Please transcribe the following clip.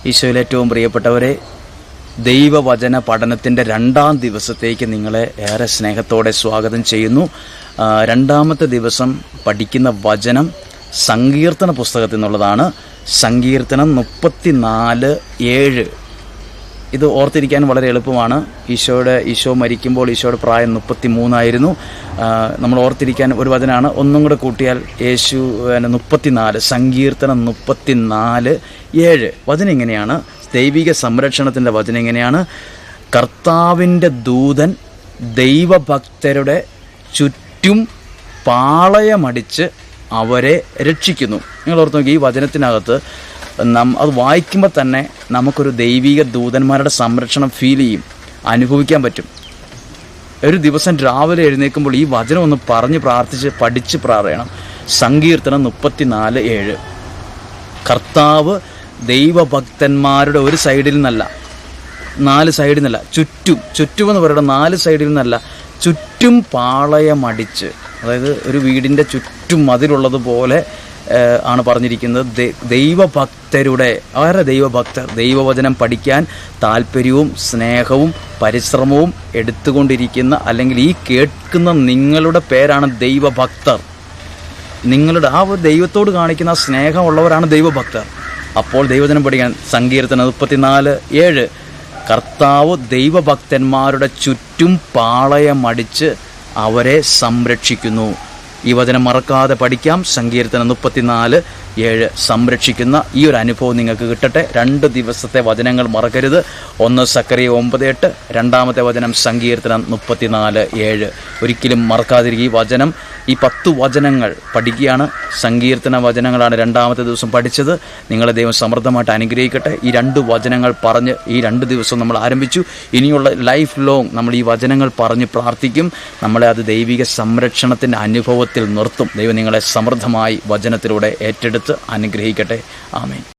ഈശോയിൽ ഏറ്റവും പ്രിയപ്പെട്ടവരെ, ദൈവവചന പഠനത്തിൻ്റെ 2ാം ദിവസത്തേക്ക് നിങ്ങളെ ഏറെ സ്നേഹത്തോടെ സ്വാഗതം ചെയ്യുന്നു. 2ാമത്തെ ദിവസം പഠിക്കുന്ന വചനം സങ്കീർത്തന പുസ്തകത്തിൽ നിന്നുള്ളതാണ്. സങ്കീർത്തനം 34:7. ഇത് ഓർത്തിരിക്കാൻ വളരെ എളുപ്പമാണ്. ഈശോ മരിക്കുമ്പോൾ ഈശോയുടെ പ്രായം 33 നമ്മൾ ഓർത്തിരിക്കാൻ ഒരു വചനമാണ്. ഒന്നും കൂടെ കൂട്ടിയാൽ യേശു 34. സങ്കീർത്തനം 34:7. വചനം ഇങ്ങനെയാണ്, ദൈവിക സംരക്ഷണത്തിൻ്റെ വചനം ഇങ്ങനെയാണ്: കർത്താവിൻ്റെ ദൂതൻ ദൈവഭക്തരുടെ ചുറ്റും പാളയമടിച്ച് അവരെ രക്ഷിക്കുന്നു. നിങ്ങൾ ഓർത്ത് നോക്കി, ഈ വചനത്തിനകത്ത് അത് വായിക്കുമ്പോൾ തന്നെ നമുക്കൊരു ദൈവിക ദൂതന്മാരുടെ സംരക്ഷണം ഫീൽ ചെയ്യും, അനുഭവിക്കാൻ പറ്റും. ഒരു ദിവസം രാവിലെ എഴുന്നേൽക്കുമ്പോൾ ഈ വചനം ഒന്ന് പറഞ്ഞ് പ്രാർത്ഥിച്ച് പഠിച്ച് പറയണം. സങ്കീർത്തനം 34:7. കർത്താവ് ദൈവഭക്തന്മാരുടെ ഒരു സൈഡിൽ നിന്നല്ല, 4 സൈഡിൽ നിന്നല്ല, ചുറ്റുമെന്ന് പറയുന്നത് 4 സൈഡിൽ നിന്നല്ല, ചുറ്റും പാളയമടിച്ച്, അതായത് ഒരു വീടിൻ്റെ ചുറ്റും മതിലുള്ളതുപോലെ ആണ് പറഞ്ഞിരിക്കുന്നത്. ദൈവഭക്തരുടെ, ആരുടെ ദൈവഭക്തർ? ദൈവവചനം പഠിക്കാൻ താല്പര്യവും സ്നേഹവും പരിശ്രമവും എടുത്തുകൊണ്ടിരിക്കുന്ന, അല്ലെങ്കിൽ ഈ കേൾക്കുന്ന നിങ്ങളുടെ പേരാണ് ദൈവഭക്തർ. നിങ്ങളുടെ ആ ദൈവത്തോട് കാണിക്കുന്ന സ്നേഹമുള്ളവരാണ് ദൈവഭക്തർ. അപ്പോൾ ദൈവവചനം പഠിക്കാൻ സങ്കീർത്തനം 34:7. കർത്താവ് ദൈവഭക്തന്മാരുടെ ചുറ്റും പാളയമടിച്ച് അവരെ സംരക്ഷിക്കുന്നു. ഈ വചനം മറക്കാതെ പഠിക്കാം. സങ്കീർത്തനം 34:7 സംരക്ഷിക്കുന്ന ഈ ഒരു അനുഭവം നിങ്ങൾക്ക് കിട്ടട്ടെ. 2 ദിവസത്തെ വചനങ്ങൾ മറക്കരുത്. 1 സക്കറിയ 9:8, 2ാമത്തെ വചനം സങ്കീർത്തനം 34:7. ഒരിക്കലും മറക്കാതിരിക്കുക ഈ വചനം. ഈ 10 വചനങ്ങൾ പഠിക്കുകയാണ്. സങ്കീർത്തന വചനങ്ങളാണ് 2ാമത്തെ ദിവസം പഠിച്ചത്. നിങ്ങളെ ദൈവം സമൃദ്ധമായിട്ട് അനുഗ്രഹിക്കട്ടെ. ഈ 2 വചനങ്ങൾ പറഞ്ഞ് ഈ 2 ദിവസം നമ്മൾ ആരംഭിച്ചു. ഇനിയുള്ള ലൈഫ് ലോങ് നമ്മൾ ഈ വചനങ്ങൾ പറഞ്ഞ് പ്രാർത്ഥിക്കും. നമ്മളെ അത് ദൈവിക സംരക്ഷണത്തിൻ്റെ അനുഭവത്തിൽ നിർത്തും. ദൈവം നിങ്ങളെ സമൃദ്ധമായി വചനത്തിലൂടെ ഏറ്റെടുത്ത് അനുഗ്രഹിക്കട്ടെ. ആമേൻ.